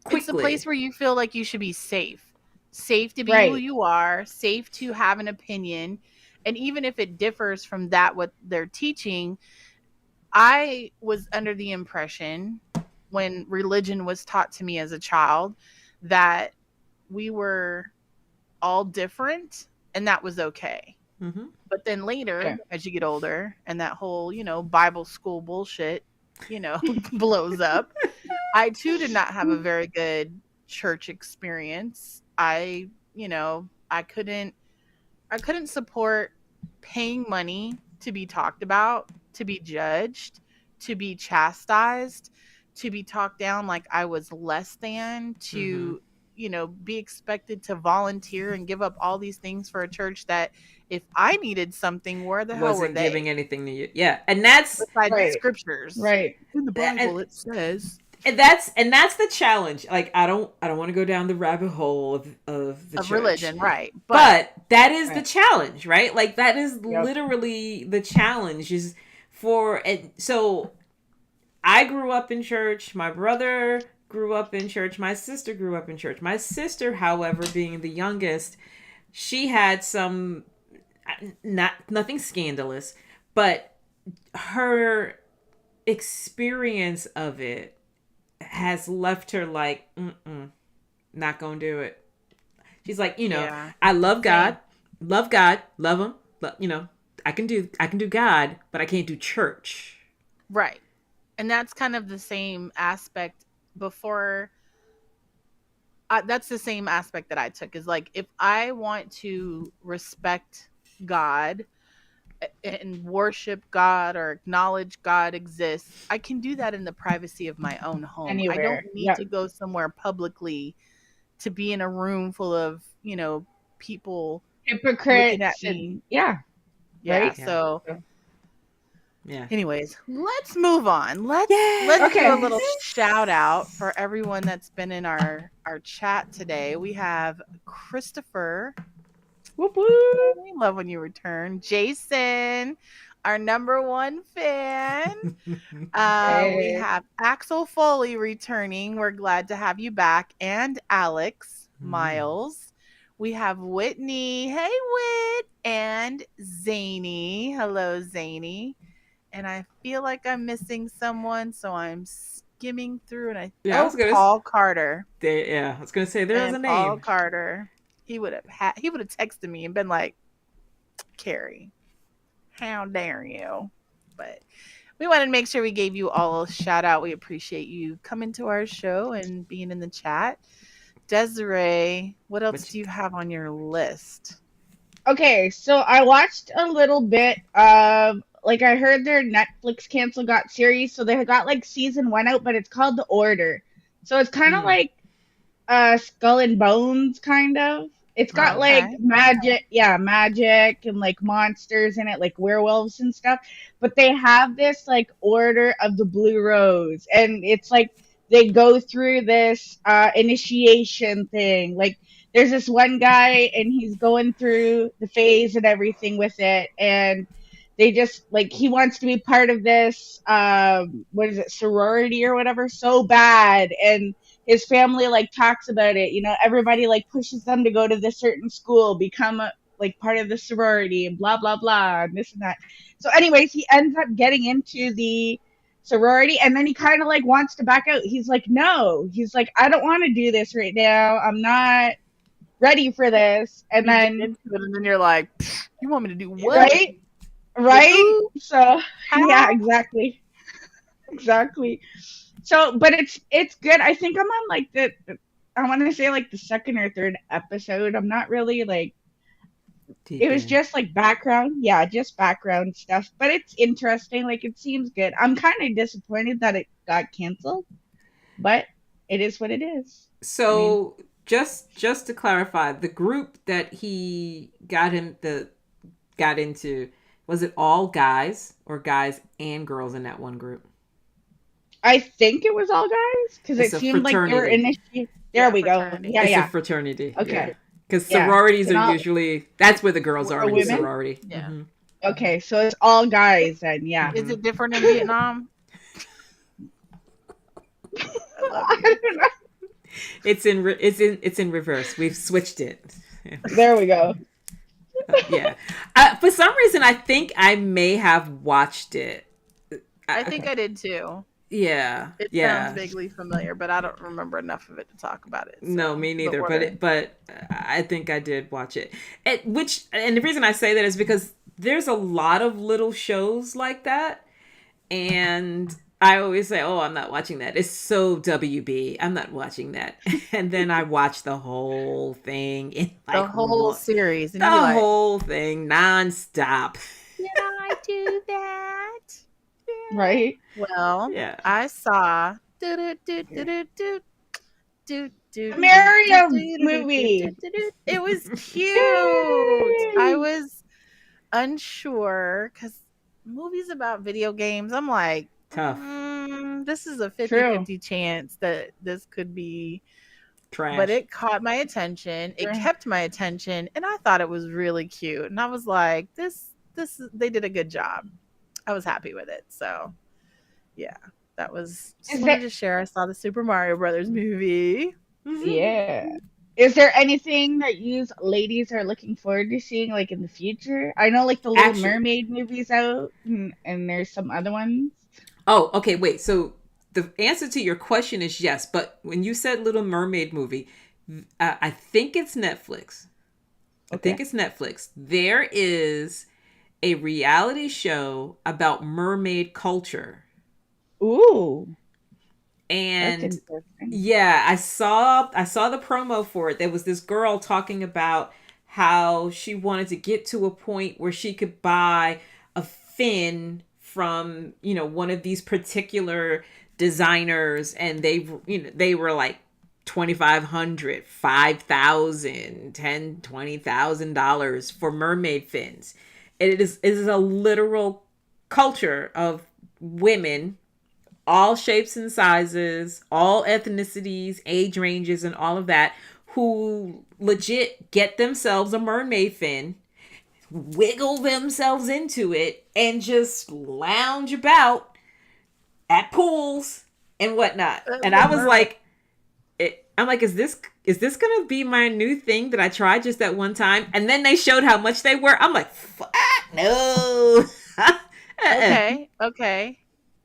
S3: quickly.
S2: It's a place where you feel like you should be safe. Safe to be who you are, safe to have an opinion. And even if it differs from that, what they're teaching, I was under the impression when religion was taught to me as a child that we were all different and that was okay. Mm-hmm. But then later, as you get older and that whole, Bible school bullshit, blows up, I too did not have a very good church experience. I couldn't support paying money to be talked about, to be judged, to be chastised, to be talked down like I was less than, to be expected to volunteer and give up all these things for a church that if I needed something, where the hell were they?
S3: Wasn't giving anything to you. Yeah. And that's
S2: besides the scriptures.
S1: Right.
S2: In the Bible it says.
S3: And that's the challenge. Like I don't want to go down the rabbit hole of the church.
S2: Religion, right.
S3: But that is the challenge, right? Like that is literally the challenge is so I grew up in church, my brother grew up in church, my sister grew up in church. My sister, however, being the youngest, she had some nothing scandalous, but her experience of it has left her like, not gonna do it. She's like, I love God, love him, I can do God, but I can't do church.
S2: Right. And that's kind of the same aspect before. That's the same aspect that I took is like, if I want to respect God and worship God or acknowledge God exists, I can do that in the privacy of my own home. Anywhere. I don't need to go somewhere publicly to be in a room full of, people
S1: hypocrites
S2: looking at me.
S1: Yeah.
S2: Right. So anyways, let's move on. Let's do a little shout out for everyone that's been in our chat today. We have Christopher. Whoop, whoop. We love when you return. Jason, our number one fan. We have Axel Foley returning. We're glad to have you back. And Alex Miles. We have Whitney. Hey, Whit. And Zany. Hello, Zany. And I feel like I'm missing someone, so I'm skimming through. And Paul Carter.
S3: I was gonna say there's a name.
S2: Paul Carter. He would have texted me and been like, "Kari, how dare you?" But we wanted to make sure we gave you all a shout out. We appreciate you coming to our show and being in the chat. Desiree, what else do you have on your list?
S1: Okay, so I watched a little bit of, I heard their Netflix got series, so they got season 1 out, but it's called The Order. So it's kind of like Skull and Bones, kind of. It's got magic and monsters in it, like werewolves and stuff. But they have this Order of the Blue Rose, and it's they go through this initiation thing. There's this one guy, and he's going through the phase and everything with it, and they just he wants to be part of this sorority or whatever so bad, and his family talks about it, everybody pushes them to go to this certain school, become part of the sorority, and blah blah blah, and this and that. So anyways, he ends up getting into the sorority, and then he kind of wants to back out. He's no, he's I don't want to do this right now, I'm not ready for this. And then
S2: you're like, you want me to do what?
S1: Right. So yeah, exactly. So, but it's good. I think I'm on I want to say the second or third episode. I'm not really it was just background. Yeah, just background stuff. But it's interesting. It seems good. I'm kind of disappointed that it got canceled, but it is what it is.
S3: So just to clarify, the group that he got into, was it all guys or guys and girls in that one group?
S1: I think it was all guys because
S3: It's
S1: it
S3: a
S1: seemed like they were
S3: fraternity.
S1: initiated. There we go.
S2: Fraternity.
S1: Yeah,
S3: It's a
S1: yeah.
S3: fraternity.
S1: Okay.
S3: Yeah. Because
S1: Yeah.
S3: sororities
S1: So
S3: are
S1: not
S3: usually, that's where the girls are in the
S1: women.
S3: sorority.
S2: Yeah.
S3: Mm-hmm.
S1: Okay, so it's all guys then. Yeah.
S2: Is it different in Vietnam? I love
S1: I
S2: you.
S1: don't know.
S3: It's in reverse. We've switched it.
S1: There we go.
S3: Yeah. For some reason, I think I may have watched it.
S2: I think I did too.
S3: Yeah.
S2: It
S3: Yeah.
S2: sounds vaguely familiar, but I don't remember enough of it to talk about it. So.
S3: No, me neither.
S2: But
S3: But I think I did watch it. And the reason I say that is because there's a lot of little shows like that, and I always say, "Oh, I'm not watching that. It's so WB. I'm not watching that." And then I watch the whole thing in like
S2: the whole series, and
S3: the
S2: you're like,
S3: whole thing nonstop.
S2: did I do that?
S1: Right?
S2: Well,
S3: Yeah.
S2: I saw
S1: Mario movie.
S2: It was cute. I was unsure because movies about video games, I'm like,
S3: Tough.
S2: This is a 50-50 chance that this could be
S3: Trash.
S2: But it caught my attention. It kept my attention, and I thought it was really cute. And I was like, they did a good job. I was happy with it. So, yeah, that was just wanted to share. I saw the Super Mario Brothers movie.
S1: Yeah. Is there anything that you ladies are looking forward to seeing, like, in the future? I know, like, the Little Mermaid movie's out, and there's some other ones.
S3: Oh, okay, wait. So the answer to your question is yes, but when you said Little Mermaid movie, I think it's Netflix. I think it's Netflix. There is a reality show about mermaid culture.
S1: Ooh.
S3: And yeah, I saw the promo for it. There was this girl talking about how she wanted to get to a point where she could buy a fin from, one of these particular designers, and they were like $2,500, $5,000, $10,000, $20,000 for mermaid fins. It is a literal culture of women, all shapes and sizes, all ethnicities, age ranges, and all of that, who legit get themselves a mermaid fin, wiggle themselves into it, and just lounge about at pools and whatnot. And I was like, is this gonna be my new thing that I tried just that one time? And then they showed how much they were. I'm like, fuck no.
S2: Okay.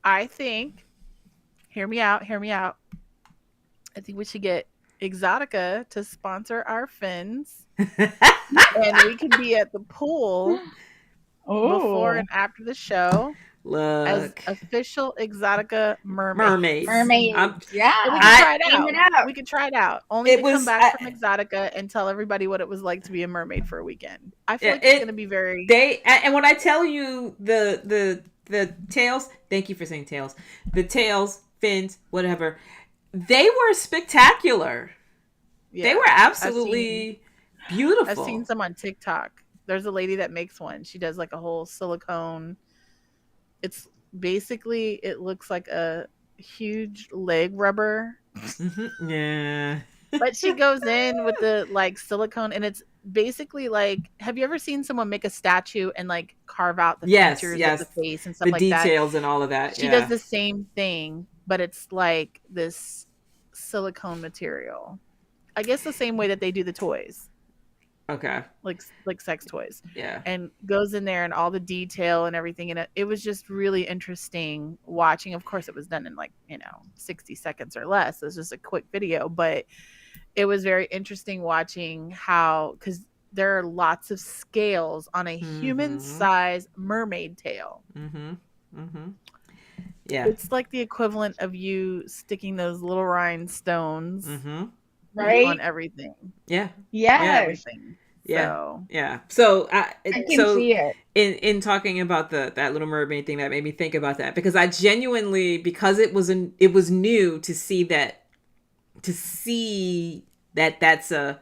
S2: I think, hear me out. I think we should get EXXXOTICA to sponsor our fins. And we could be at the pool before and after the show.
S3: Look,
S2: as official EXXXOTICA
S1: mermaids.
S2: Yeah, we can try it out. Only to come back from EXXXOTICA and tell everybody what it was like to be a mermaid for a weekend. I feel like it's going to be very.
S3: And when I tell you the tails, thank you for saying tails. The tails, fins, whatever, they were spectacular. Yeah, they were absolutely beautiful.
S2: I've seen some on TikTok. There's a lady that makes one. She does like a whole silicone. It's basically, it looks like a huge leg rubber.
S3: Mm-hmm. Yeah.
S2: But she goes in with the like silicone, and it's basically like, have you ever seen someone make a statue and like carve out the features of the face and stuff like that?
S3: The details and all of that.
S2: She does the same thing, but it's like this silicone material. I guess the same way that they do the toys.
S3: Okay.
S2: Like sex toys.
S3: Yeah.
S2: And goes in there and all the detail and everything in it. It was just really interesting watching. Of course, it was done in 60 seconds or less. It was just a quick video, but it was very interesting watching how, because there are lots of scales on a human-sized mermaid tail.
S3: Mm-hmm. Mm-hmm. Yeah.
S2: It's like the equivalent of you sticking those little rhinestones
S1: right
S2: on everything.
S1: Yeah.
S2: Everything.
S3: Yeah. Yeah. So
S1: I can see it.
S3: In talking about that Little Mermaid thing, that made me think about that, because I genuinely, because it was new to see that that's a,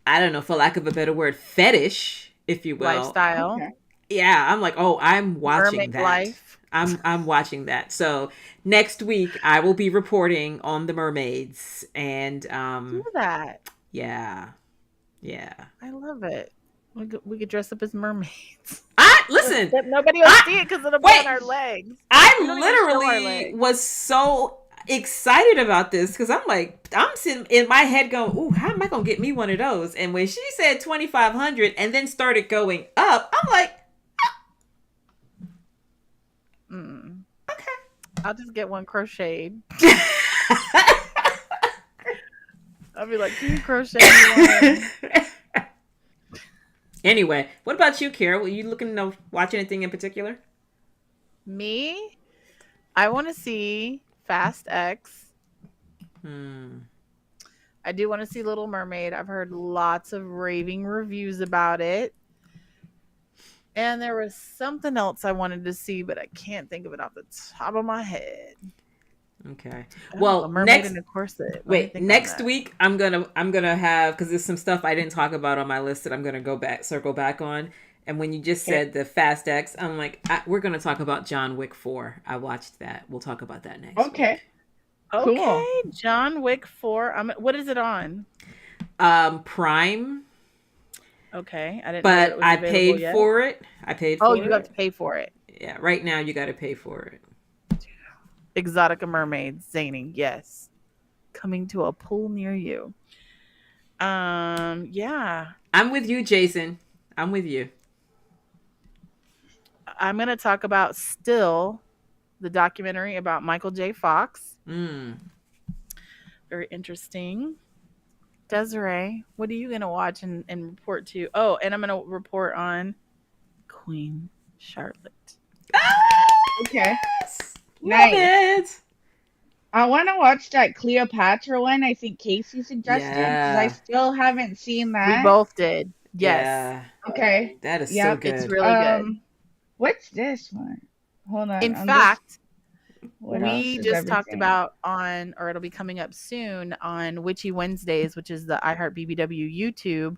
S3: I don't know, for lack of a better word, fetish, if you will,
S2: lifestyle.
S3: Okay. Yeah, I'm like, oh, I'm watching
S2: Mermaid
S3: that.
S2: life.
S3: I'm watching that. So next week I will be reporting on the mermaids, and
S2: Do that.
S3: yeah.
S2: I love it. We could dress up as mermaids.
S3: Listen.
S2: Except nobody will see it because it'll be on our legs. We don't even show our
S3: I literally
S2: legs.
S3: was so excited about this because I'm sitting in my head going, "Ooh, how am I gonna get me one of those?" And when she said 2,500 and then started going up, I'm like, okay,
S2: I'll just get one crocheted. I'll be like, "Can you crochet me one?"
S3: Anyway, what about you, Kara? Were you looking to watch anything in particular?
S2: Me, I want to see Fast X. I do want to see Little Mermaid. I've heard lots of raving reviews about it. And there was something else I wanted to see, but I can't think of it off the top of my head.
S3: Okay.
S2: Well, a mermaid in a corset.
S3: Next week I'm gonna have, because there's some stuff I didn't talk about on my list that I'm gonna circle back on. And when you just said the Fast X, I'm like, we're gonna talk about John Wick 4. I watched that. We'll talk about that next.
S1: Okay.
S3: Week.
S2: Okay.
S1: Cool.
S2: John Wick 4. What is it on?
S3: Prime.
S2: Okay, I didn't.
S3: But
S2: know it was
S3: I
S2: available
S3: paid
S2: yet.
S3: for it.
S2: Oh, you have to pay for it.
S3: Yeah, right now you got to pay for it.
S2: Exotica Mermaids, zany, yes, coming to a pool near you. Yeah.
S3: I'm with you, Jason. I'm with you.
S2: I'm gonna talk about still the documentary about Michael J. Fox. Very interesting. Desiree, what are you going to watch and report to? Oh, and I'm going to report on Queen Charlotte.
S1: Okay.
S3: Love it.
S1: I want to watch that Cleopatra one. I think Casey suggested because I still haven't seen that.
S2: We both did. Yes.
S3: Yeah.
S1: Okay.
S3: That is so good.
S2: It's really good.
S1: What's this one? Hold on.
S2: In fact, we just talked about or it'll be coming up soon on Witchy Wednesdays, which is the iHeart BBW YouTube.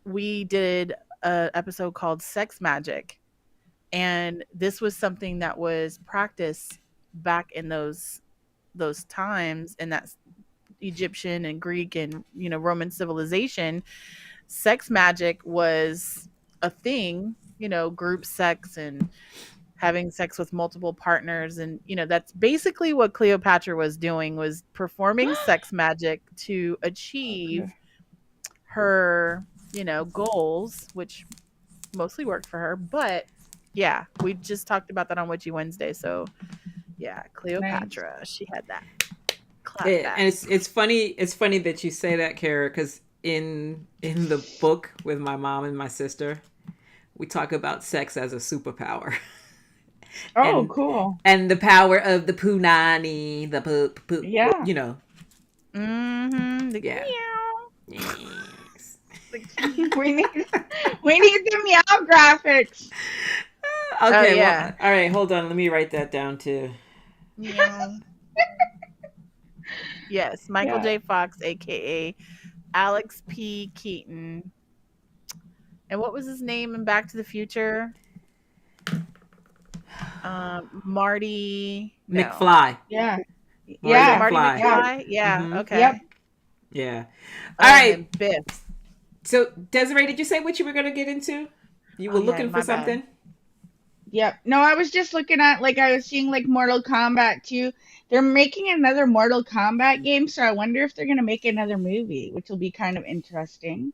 S2: We did an episode called Sex Magic, and this was something that was practiced back in those times, in that Egyptian and Greek and Roman civilization. Sex magic was a thing, group sex and having sex with multiple partners. And, that's basically what Cleopatra was doing, was performing sex magic to achieve her, goals, which mostly worked for her. But yeah, we just talked about that on Witchy Wednesday. So yeah, Cleopatra, nice. She had that.
S3: And it's funny that you say that, Kara, because in the book with my mom and my sister, we talk about sex as a superpower.
S1: Oh, cool.
S3: And the power of the punani, the poop,
S1: yeah.
S2: Mm-hmm.
S3: Yeah.
S1: Yes. we need the meow graphics.
S3: Okay, yeah. Well, all right, hold on. Let me write that down too.
S2: Yeah. Yes, Michael J. Fox, aka Alex P. Keaton. And what was his name in Back to the Future? Marty
S3: McFly.
S1: Yeah.
S2: Marty McFly. Yeah. Mm-hmm. Okay.
S1: Yep.
S3: Yeah. All right.
S2: Biff.
S3: So Desiree, did you say what you were going to get into? You were looking for something?
S1: Yep. No, I was just looking at, I was seeing Mortal Kombat 2. They're making another Mortal Kombat game, so I wonder if they're going to make another movie, which will be kind of interesting.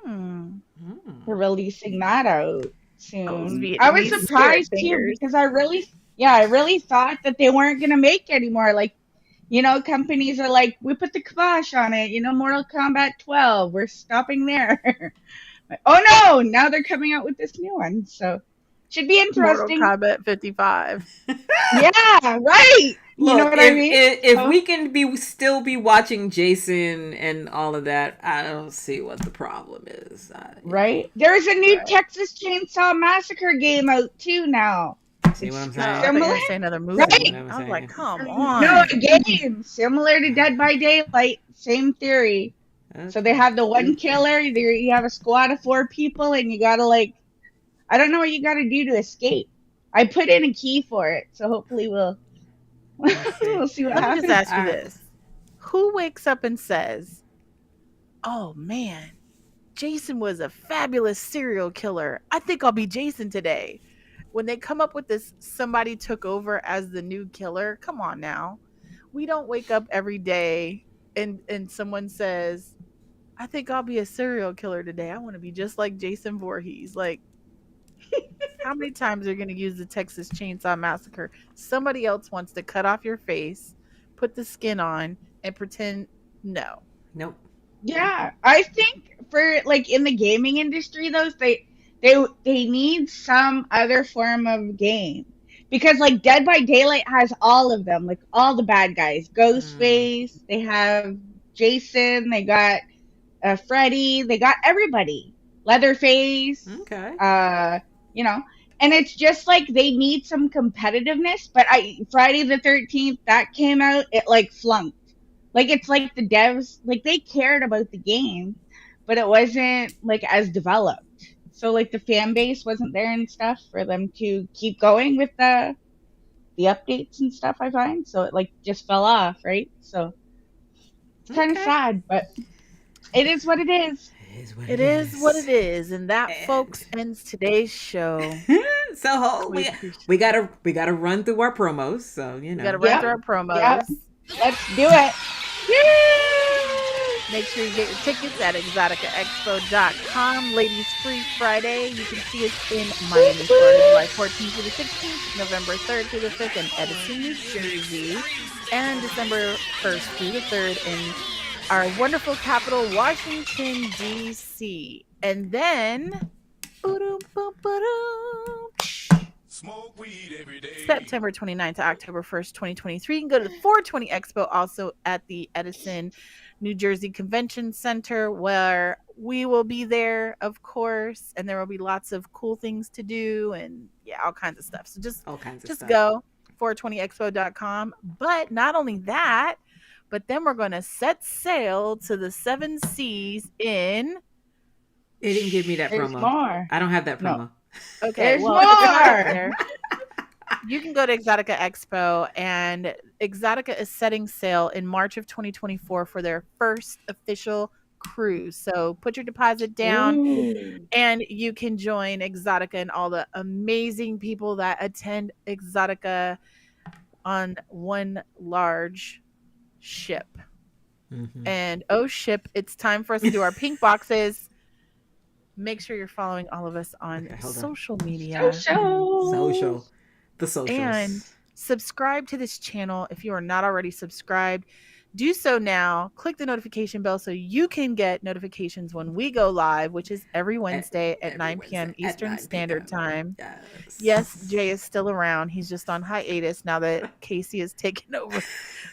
S1: They're releasing that out soon. I was surprised too, because I really thought that they weren't going to make anymore. Companies are like, we put the kibosh on it. Mortal Kombat 12, we're stopping there. Oh no! Now they're coming out with this new one, so should be interesting.
S2: Mortal Kombat 55.
S1: Yeah, right.
S3: Look,
S1: you know what I mean?
S3: If we can still be watching Jason and all of that, I don't see what the problem is.
S1: Right? There's a new Texas Chainsaw Massacre game out too now.
S3: See what I'm saying?
S2: I thought you were saying another movie.
S1: Right?
S2: I was like, come on.
S1: No, a game similar to Dead by Daylight. Same theory. So they have the one killer. You have a squad of 4 people, and you gotta I don't know what you got to do to escape. I put in a key for it, so hopefully we'll we'll see what
S2: Let me just
S1: happens.
S2: ask you this: who wakes up and says, "Oh man, Jason was a fabulous serial killer. I think I'll be Jason today." When they come up with this, somebody took over as the new killer. Come on now. We don't wake up every day and someone says, "I think I'll be a serial killer today. I want to be just like Jason Voorhees." Like, how many times are you going to use the Texas Chainsaw Massacre? Somebody else wants to cut off your face, put the skin on, and pretend no.
S3: Nope.
S1: Yeah, I think for like in the gaming industry, those they need some other form of game because like Dead by Daylight has all of them, like all the bad guys, Ghostface, they have Jason, they got Freddy, they got everybody, Leatherface,
S3: Okay.
S1: you know, and it's just like they need some competitiveness. But Friday the 13th that came out, it like flunked. Like it's like the devs, like they cared about the game, but it wasn't like as developed. So like the fan base wasn't there and stuff for them to keep going with the updates and stuff. I find so it like just fell off, right? So it's kind of sad, but it is what it is.
S2: It is what it is, and that, folks, ends today's show.
S3: So we gotta run through our promos. So you know,
S2: we gotta run through our promos.
S1: Yep. Let's do it.
S2: Make sure you get your tickets at EXXXOTICA.tv. Ladies Free Friday. You can see us in Miami, Florida, July 14th through the 16th, November 3rd through the 5th in Edison, New Jersey, and December 1st through the 3rd in our wonderful capital, Washington, D.C. And then,
S4: Smoke weed every day.
S2: September 29th to October 1st, 2023. You can go to the 420 Expo, also at the Edison, New Jersey Convention Center, where we will be there, of course, and there will be lots of cool things to do and all kinds of stuff. So just go 420expo.com. But not only that, but then we're going to set sail to the 7 Seas in...
S3: It didn't give me that
S1: There's
S3: promo.
S1: more.
S3: I don't have that promo.
S2: No. Okay,
S1: there's more.
S2: There, you can go to Exotica Expo, and Exotica is setting sail in March of 2024 for their first official cruise. So put your deposit down, and you can join Exotica and all the amazing people that attend Exotica on one large ship.
S3: Mm-hmm.
S2: And ship, it's time for us to do our pink boxes. Make sure you're following all of us on social media.
S1: Social.
S3: The socials.
S2: And subscribe to this channel if you are not already subscribed. Do so now. Click the notification bell so you can get notifications when we go live, which is every Wednesday at 9 p.m. Eastern Standard Time. Yes, Jay is still around. He's just on hiatus now that Casey has taken over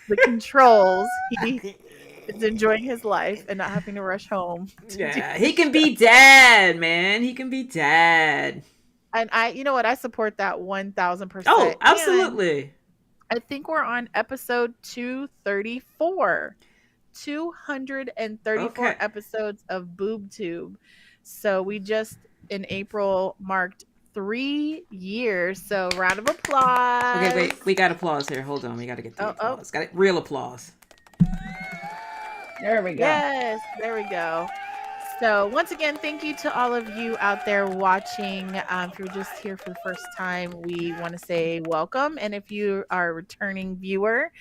S2: the controls. He is enjoying his life and not having to rush home.
S3: He can be dad, man. He can be dad.
S2: And you know what? I support that 1,000%.
S3: Oh, absolutely.
S2: And I think we're on episode 234. 234 episodes of Boob Tube. So we just, in April, marked 3 years. So round of applause.
S3: Okay, wait. We got applause here. Hold on. We got to get the applause. Got it. Real applause.
S1: There we go.
S2: Yes, there we go. So once again, thank you to all of you out there watching. If you're just here for the first time, we want to say welcome. And if you are a returning viewer,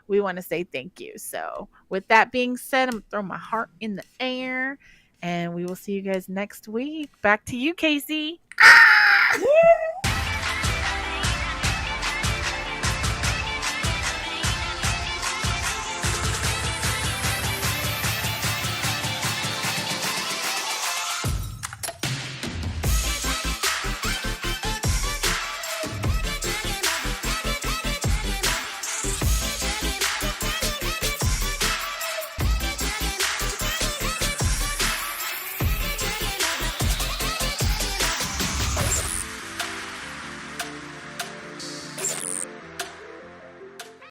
S2: we want to say thank you. So with that being said, I'm going to throw my heart in the air, and we will see you guys next week. Back to you, Casey.
S1: Woo!